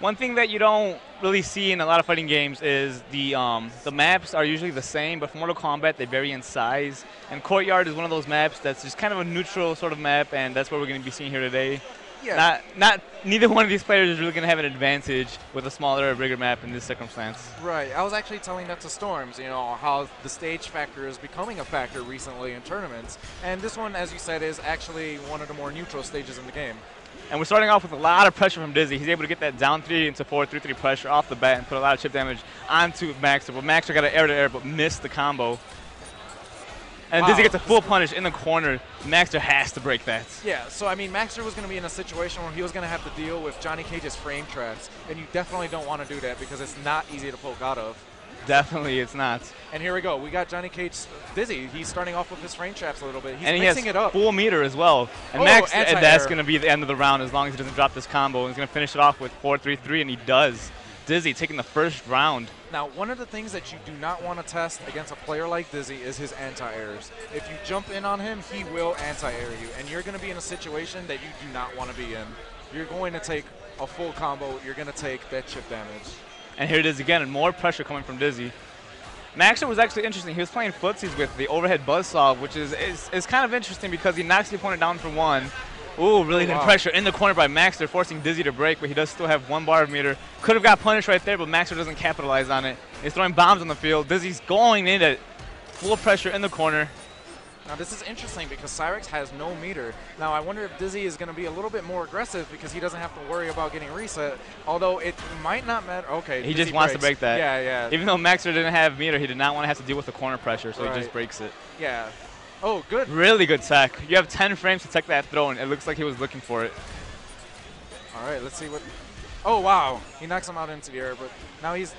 One thing that you don't really see in a lot of fighting games is the maps are usually the same, but for Mortal Kombat they vary in size. And Courtyard is one of those maps that's just kind of a neutral sort of map, and that's what we're going to be seeing here today. Yeah. Neither one of these players is really going to have an advantage with a smaller or bigger map in this circumstance. Right. I was actually telling that to Storms, you know, how the stage factor is becoming a factor recently in tournaments. And this one, as you said, is actually one of the more neutral stages in the game. And we're starting off with a lot of pressure from Dizzy. He's able to get that down 3 into 4-3-3 pressure off the bat and put a lot of chip damage onto Maxter. But Maxter got an air-to-air but missed the combo. And wow. Dizzy gets a full punish in the corner. Maxter has to break that. Yeah, so I mean, Maxter was going to be in a situation where he was going to have to deal with Johnny Cage's frame traps. And you definitely don't want to do that because it's not easy to poke out of. Definitely it's not. And here we go. We got Johnny Cage Dizzy. He's starting off with his frame traps a little bit. He's and mixing it up. Full meter as well. And that's going to be the end of the round as long as he doesn't drop this combo. He's going to finish it off with 4-3-3, and he does. Dizzy taking the first round. Now, one of the things that you do not want to test against a player like Dizzy is his anti-airs. If you jump in on him, he will anti-air you. And you're going to be in a situation that you do not want to be in. You're going to take a full combo. You're going to take that chip damage. And here it is again, and more pressure coming from Dizzy. Maxter was actually interesting. He was playing footsies with the overhead buzzsaw, which is kind of interesting because he knocks the opponent down for one. Ooh, really good pressure in the corner by Maxter, forcing Dizzy to break, but he does still have 1 bar of meter. Could have got punished right there, but Maxter doesn't capitalize on it. He's throwing bombs on the field. Dizzy's going in at full pressure in the corner. Now this is interesting because Cyrex has no meter. Now I wonder if Dizzy is going to be a little bit more aggressive because he doesn't have to worry about getting reset. Although it might not matter. Okay, he Dizzy just wants to break that. Yeah, yeah. Even though Maxter didn't have meter, he did not want to have to deal with the corner pressure, so he just breaks it. Yeah. Oh, good. Really good tech. You have 10 frames to tech that throw, and it looks like he was looking for it. All right, let's see what. Oh, wow. He knocks him out into the air, but now he's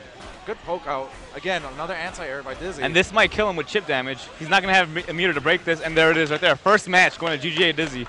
good poke out. Again, another anti-air by Dizzy. And this might kill him with chip damage. He's not going to have a meter to break this, and there it is right there. First match going to GGA Dizzy.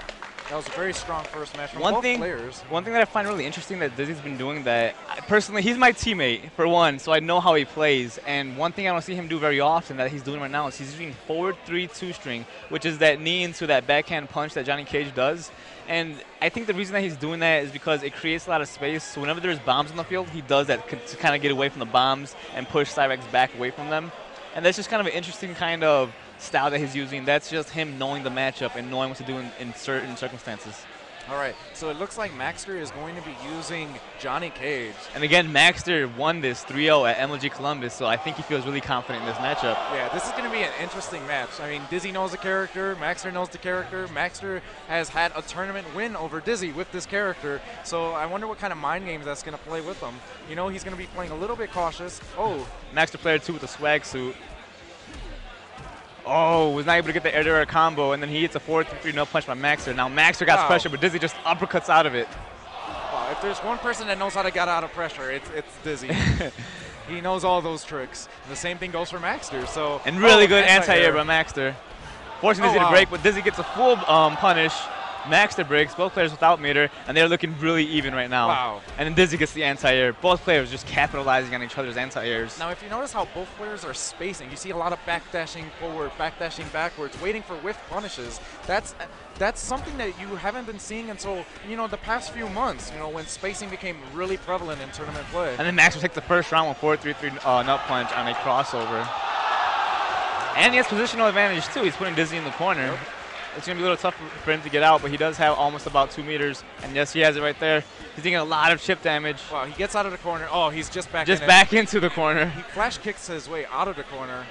That was a very strong first match from both players. One thing that I find really interesting that Dizzy's been doing that, personally, he's my teammate, for one, so I know how he plays. And one thing I don't see him do very often that he's doing right now is he's using forward 3-2 string, which is that knee into that backhand punch that Johnny Cage does. And I think the reason that he's doing that is because it creates a lot of space. So whenever there's bombs on the field, he does that to kind of get away from the bombs and push Cyrex back away from them. And that's just kind of an interesting kind of style that he's using. That's just him knowing the matchup and knowing what to do in certain circumstances. All right, so it looks like Maxter is going to be using Johnny Cage. And again, Maxter won this 3-0 at MLG Columbus, so I think he feels really confident in this matchup. Yeah, this is going to be an interesting match. I mean, Dizzy knows the character, Maxter knows the character. Maxter has had a tournament win over Dizzy with this character, so I wonder what kind of mind games that's going to play with him. You know, he's going to be playing a little bit cautious. Oh. Maxter player 2 with the swag suit. Oh, was not able to get the air-to-air combo, and then he hits a 4-3 no punch by Maxter. Now Maxter got pressure, but Dizzy just uppercuts out of it. Wow, if there's one person that knows how to get out of pressure, it's Dizzy. He knows all those tricks. And the same thing goes for Maxter. So and really good anti-air by Maxter. Forcing Dizzy to break, but Dizzy gets a full punish. Maxter breaks, both players without meter, and they're looking really even right now. Wow. And then Dizzy gets the anti-air. Both players just capitalizing on each other's anti-airs. Now, if you notice how both players are spacing, you see a lot of backdashing forward, backdashing backwards, waiting for whiff punishes. That's something that you haven't been seeing until, you know, the past few months, you know, when spacing became really prevalent in tournament play. And then Maxter takes the first round with 4-3-3 nut punch on a crossover. And he has positional advantage, too. He's putting Dizzy in the corner. Yep. It's going to be a little tough for him to get out, but he does have almost about 2 meters. And yes, he has it right there. He's taking a lot of chip damage. Wow, he gets out of the corner. Oh, he's just back Just back into the corner. He flash kicks his way out of the corner.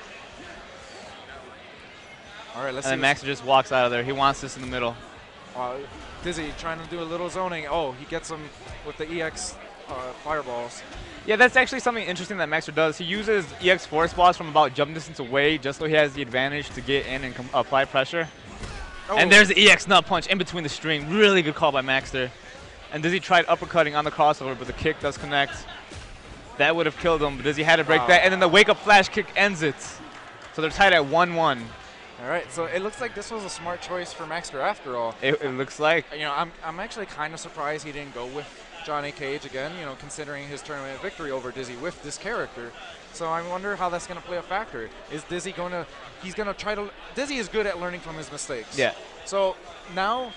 All right, let's see. And then Maxter just walks out of there. He wants this in the middle. Dizzy trying to do a little zoning. Oh, he gets him with the EX fireballs. Yeah, that's actually something interesting that Maxter does. He uses EX force balls from about jump distance away just so he has the advantage to get in and apply pressure. Oh. And there's the EX nut punch in between the string. Really good call by Maxter. And Dizzy tried uppercutting on the crossover, but the kick does connect. That would have killed him, but Dizzy had to break that. And then the wake-up flash kick ends it. So they're tied at 1-1. All right, so it looks like this was a smart choice for Maxter after all. It looks like. You know, I'm actually kind of surprised he didn't go with Johnny Cage again, you know, considering his tournament victory over Dizzy with this character. So I wonder how that's going to play a factor. Is Dizzy going to, he's going to try to, Dizzy is good at learning from his mistakes. Yeah. So now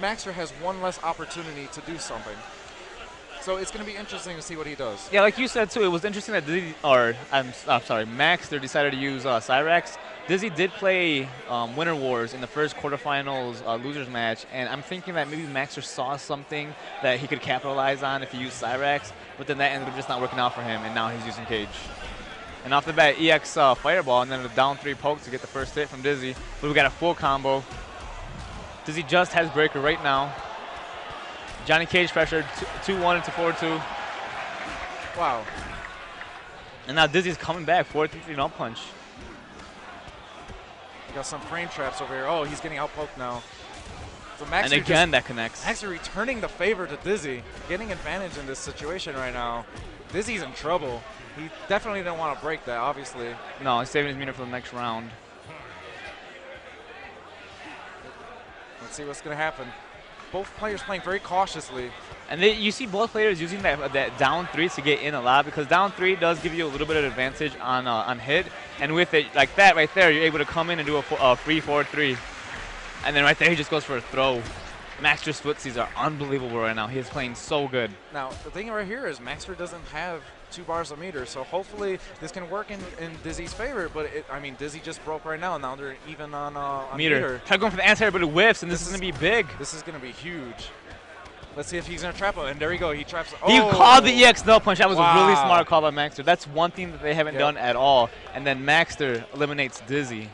Maxter has one less opportunity to do something. So it's going to be interesting to see what he does. Yeah, like you said too, it was interesting that Dizzy, or I'm sorry, Maxter decided to use Cyrax. Dizzy did play Winter Wars in the first quarterfinals losers match, and I'm thinking that maybe Maxter saw something that he could capitalize on if he used Cyrax, but then that ended up just not working out for him, and now he's using Cage. And off the bat, EX Fireball, and then a down 3 poke to get the first hit from Dizzy. But we got a full combo. Dizzy just has Breaker right now. Johnny Cage pressured 2-1 into 4-2. Wow. And now Dizzy's coming back, 4-3 no punch. We got some frame traps over here. Oh, he's getting out-poked now. So Maxter and again, that connects. Maxter returning the favor to Dizzy, getting advantage in this situation right now. Dizzy's in trouble. He definitely didn't want to break that, obviously. No, he's saving his meter for the next round. Let's see what's going to happen. Both players playing very cautiously. And you see both players using that down 3 to get in a lot, because down 3 does give you a little bit of advantage on hit. And with it like that right there, you're able to come in and do a free 4-3. And then right there, he just goes for a throw. Maxter's footsies are unbelievable right now. He is playing so good. Now, the thing right here is Maxter doesn't have 2 bars of meter, so hopefully this can work in Dizzy's favor. But, I mean, Dizzy just broke right now, and now they're even on meter. Try going for the anti-air, but it whiffs, and this is going to be big. This is going to be huge. Let's see if he's going to trap him. And there we go. He traps. He called the EX no punch. That was a really smart call by Maxter. That's one thing that they haven't done at all. And then Maxter eliminates Dizzy.